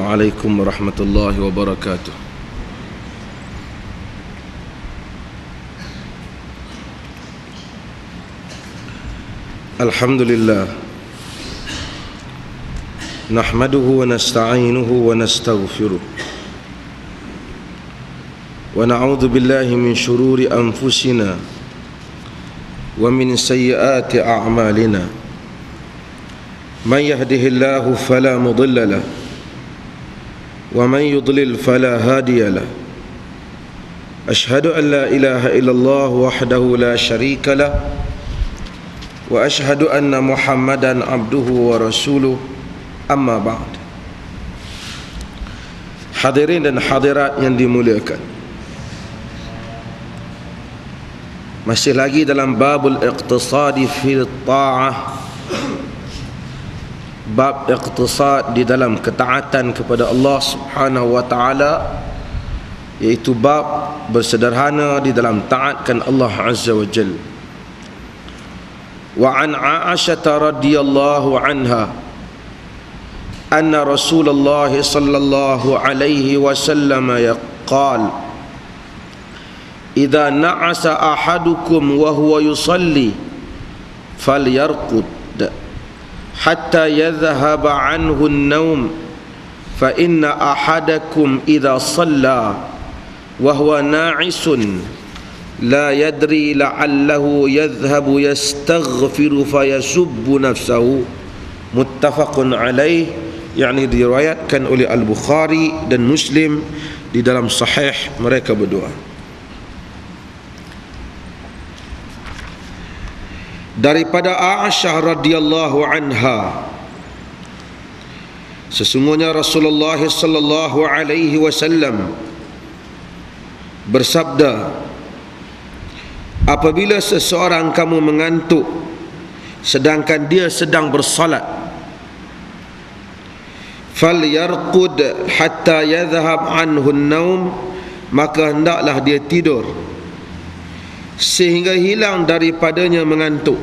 Assalamualaikum warahmatullahi wabarakatuh. Alhamdulillah, nahmaduhu wa nasta'inuhu wa nastaghfiruh, wa na'udzu billahi min shururi anfusina wa min sayyiati a'malina. Man yahdihillahu fala mudilla lahu wa man yudlil fala hadiya lahu. Ashhadu an la ilaha illallah wahdahu la syarika lahu wa ashhadu anna Muhammadan abduhu wa rasuluh. Amma ba'd. Hadirin dan hadirat yang dimuliakan, masih lagi dalam babul iqtisadi fil ta'ah, bab iqtisad di dalam ketaatan kepada Allah Subhanahu wa taala, iaitu bab bersederhana di dalam taatkan Allah Azza wa Jalla. Wa an Aisyah radhiyallahu anha anna Rasulullah sallallahu alaihi wasallam qala idza na'asa ahadukum wa huwa yusalli falyarqud hatta yadhhaba anhu an-nawm fa inna ahadakum idza shalla wa huwa na'isun la yadri la'allahu yadhhabu yastaghfiru fayasubbu nafsahu. Muttafaqun alaih, yakni diriwayatkan oleh Al-Bukhari dan Muslim di dalam sahih mereka berdua. Daripada Aisyah radhiyallahu anha, sesungguhnya Rasulullah sallallahu alaihi wasallam bersabda, apabila seseorang kamu mengantuk sedangkan dia sedang bersalat, falyarqud hatta yadhhab anhu an-naum, maka hendaklah dia tidur sehingga hilang daripadanya mengantuk.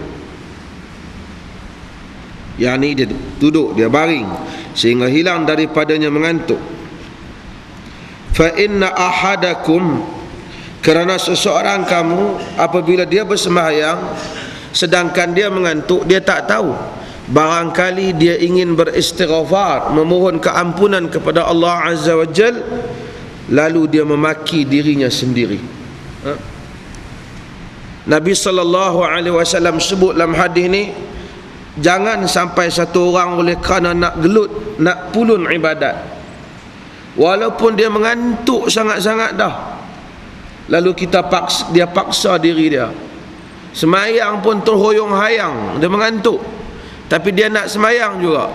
yakni dia duduk, dia baring sehingga hilang daripadanya mengantuk. Fa inna ahadakum, kerana seseorang kamu apabila dia bersembahyang sedangkan dia mengantuk, dia tak tahu, barangkali dia ingin beristighfar, memohon keampunan kepada Allah Azza wa Jal, lalu dia memaki dirinya sendiri. Nabi sallallahu alaihi wasallam sebut dalam hadis ni, jangan sampai satu orang oleh kerana nak gelut, nak pulun ibadat, walaupun dia mengantuk sangat-sangat dah, lalu dia paksa diri dia semayang pun terhoyong-hayang, dia mengantuk tapi dia nak semayang juga,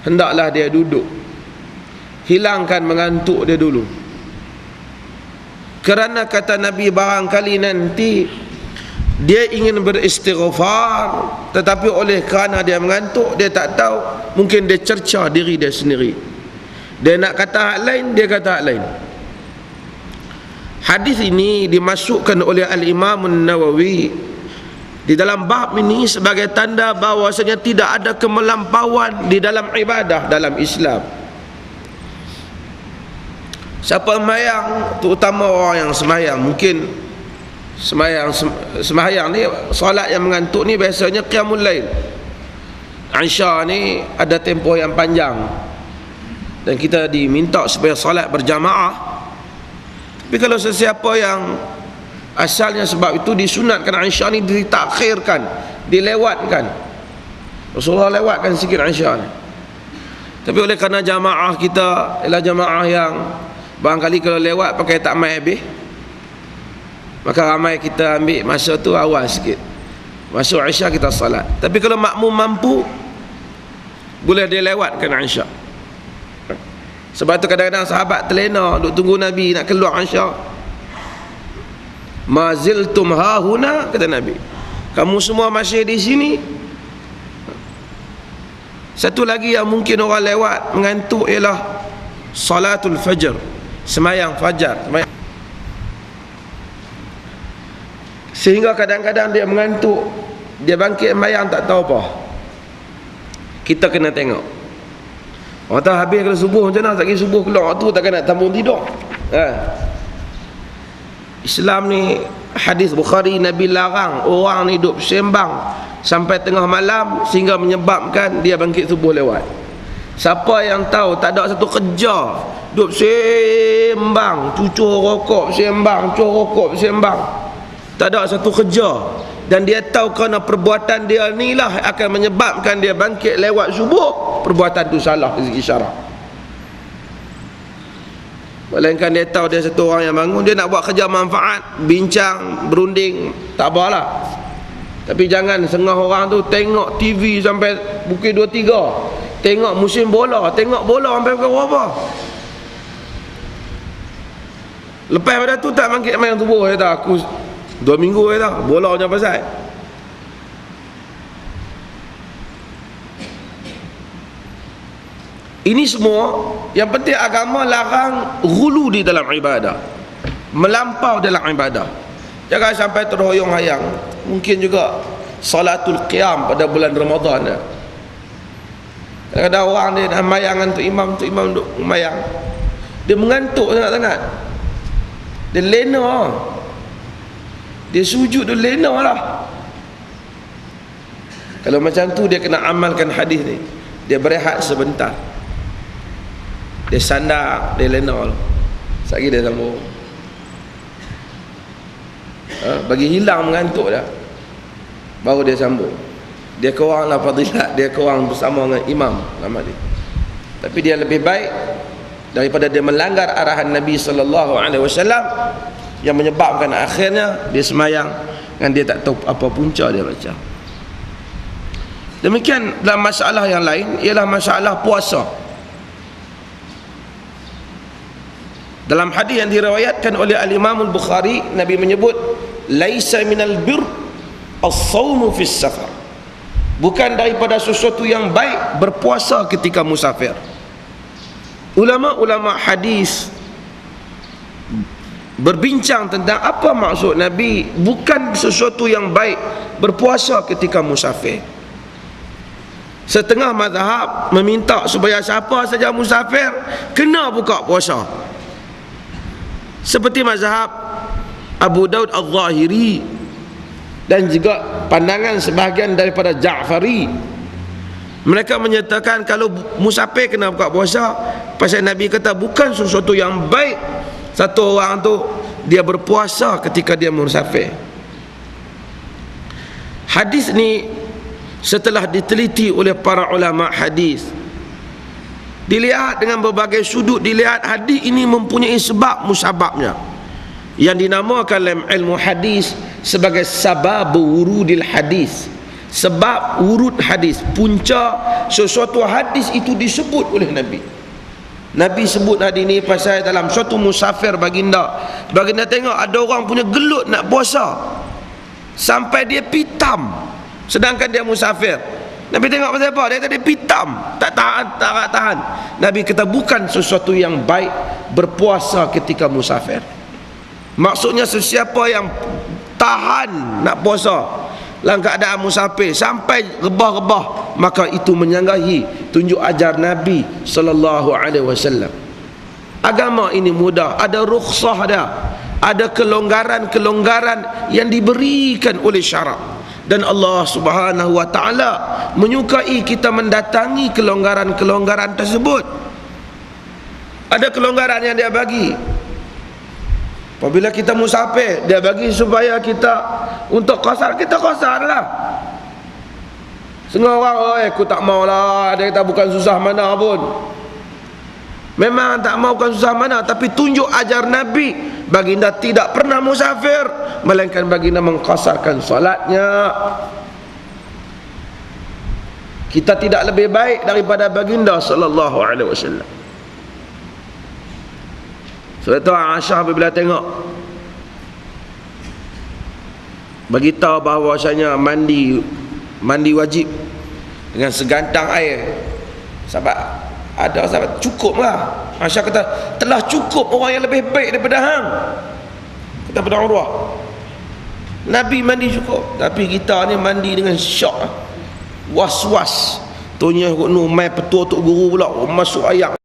hendaklah dia duduk, hilangkan mengantuk dia dulu. Kerana kata Nabi, barangkali nanti dia ingin beristighfar tetapi oleh kerana dia mengantuk, dia tak tahu, mungkin dia cerca diri dia sendiri, dia nak kata hak lain, dia kata hak lain. Hadis ini dimasukkan oleh Al-Imam An-Nawawi di dalam bab ini sebagai tanda bahawasanya tidak ada kemelampauan di dalam ibadah dalam Islam. Siapa semayang, terutama orang yang semayang, mungkin semayang ni, solat yang mengantuk ni biasanya qiyamul lail. Isya ni ada tempoh yang panjang dan kita diminta supaya solat berjamaah. Tapi kalau sesiapa yang asalnya sebab itu disunatkan Isya ni ditakhirkan, dilewatkan, Rasulullah lewatkan sikit Isya ni, tapi oleh kerana jamaah kita ialah jamaah yang barangkali kalau lewat pakai tak mai habis, maka ramai kita ambil masa tu awal sikit, masuk Isya kita salat. Tapi kalau makmum mampu, boleh dia lewatkan Isya. Sebab tu kadang-kadang sahabat terlena duk tunggu Nabi nak keluar Isya. Ma ziltum hahuna, kata Nabi, kamu semua masih di sini. Satu lagi yang mungkin orang lewat mengantuk ialah salatul fajr, semayang fajar, sehingga kadang-kadang dia mengantuk, dia bangkit semayang tak tahu apa. Kita kena tengok Orang tahu habis kalau subuh macam mana, tak kira subuh keluar tu takkan nak tambung tidur. Islam ni, hadis Bukhari, Nabi larang orang ni duduk sembang sampai tengah malam sehingga menyebabkan dia bangkit subuh lewat. Siapa yang tahu tak ada satu kerja, duduk sembang, cucur rokok sembang, tak ada satu kerja, dan dia tahu kerana perbuatan dia ni lah akan menyebabkan dia bangkit lewat subuh, perbuatan tu salah dari segi syarak. Melainkan dia tahu dia satu orang yang bangun, dia nak buat kerja manfaat, bincang, berunding, tak apalah. Tapi jangan setengah orang tu tengok TV sampai pukul 2-3, tengok musim bola, tengok bola sampai pukul berapa. Lepas pada tu tak bangkit main subuh, kata aku 2 minggu kata bola macam pasal. Ini semua yang penting agama larang ghulu di dalam ibadah, melampau dalam ibadah. Jangan sampai terhoyong-hayang. Mungkin juga salatul qiyam pada bulan Ramadan. Kadang-kadang orang dia nak mayangan tu imam duduk mayang, dia mengantuk sangat-sangat, dia lena, dia sujud tu lena lah. Kalau macam tu dia kena amalkan hadis ni, dia berehat sebentar, dia sandar, dia lena lah. Sekali dia sambung, bagi hilang mengantuk dah, baru dia sambung. Dia kurang lah fadilat, dia kurang bersama dengan imam nama dia. Tapi dia lebih baik daripada dia melanggar arahan Nabi SAW yang menyebabkan akhirnya dia semayang dan dia tak tahu apa punca dia baca. Demikian dalam masalah yang lain ialah masalah puasa. Dalam hadis yang diriwayatkan oleh Al-Imam Al-Bukhari, Nabi menyebut laisa minal bir as-sawmu fis safar, bukan daripada sesuatu yang baik berpuasa ketika musafir. Ulama-ulama hadis berbincang tentang apa maksud Nabi bukan sesuatu yang baik berpuasa ketika musafir. Setengah mazhab meminta supaya siapa saja musafir kena buka puasa, seperti mazhab Abu Daud Al-Zahiri dan juga pandangan sebahagian daripada Ja'fari. Mereka menyatakan kalau musafir kena buka puasa, pasal Nabi kata bukan sesuatu yang baik satu orang tu dia berpuasa ketika dia musafir. Hadis ni setelah diteliti oleh para ulama hadis, dilihat dengan berbagai sudut, dilihat hadis ini mempunyai sebab musababnya yang dinamakan dalam ilmu hadis sebagai sabab wurudil hadis, sebab urut hadis, punca sesuatu hadis itu disebut oleh Nabi. Nabi sebut hadis ni pasal dalam suatu musafir baginda tengok ada orang punya gelut nak puasa sampai dia pitam, sedangkan dia musafir. Nabi tengok pasal apa? Dia tadi pitam, tak tahan. Nabi kata bukan sesuatu yang baik berpuasa ketika musafir. Maksudnya sesiapa yang tahan nak puasa dalam keadaan musafir sampai rebah-rebah, maka itu menyanggahi tunjuk ajar Nabi SAW. Agama ini mudah, ada rukhsah dia, ada kelonggaran-kelonggaran yang diberikan oleh syarak, dan Allah Subhanahu wa taala menyukai kita mendatangi kelonggaran-kelonggaran tersebut. Ada kelonggaran yang dia bagi. Apabila kita musafir, dia bagi supaya kita untuk qasar, kita qasarlah. Setengah orang, aku tak maulah, dia kata bukan susah mana pun. Memang tak mau bukan susah mana, tapi tunjuk ajar Nabi, baginda tidak pernah musafir melainkan baginda mengqasarkan salatnya. Kita tidak lebih baik daripada baginda sallallahu alaihi wasallam. Sebab tu Aisyah bila tengok beritahu bahawasanya mandi wajib dengan segantang air, sahabat ada sahabat cukup lah. Aisyah kata telah cukup orang yang lebih baik daripada hang, kata pada Urwah. Nabi mandi cukup, tapi kita ni mandi dengan syok, was-was, Tunya nu mai petua tok guru pula masuk ayat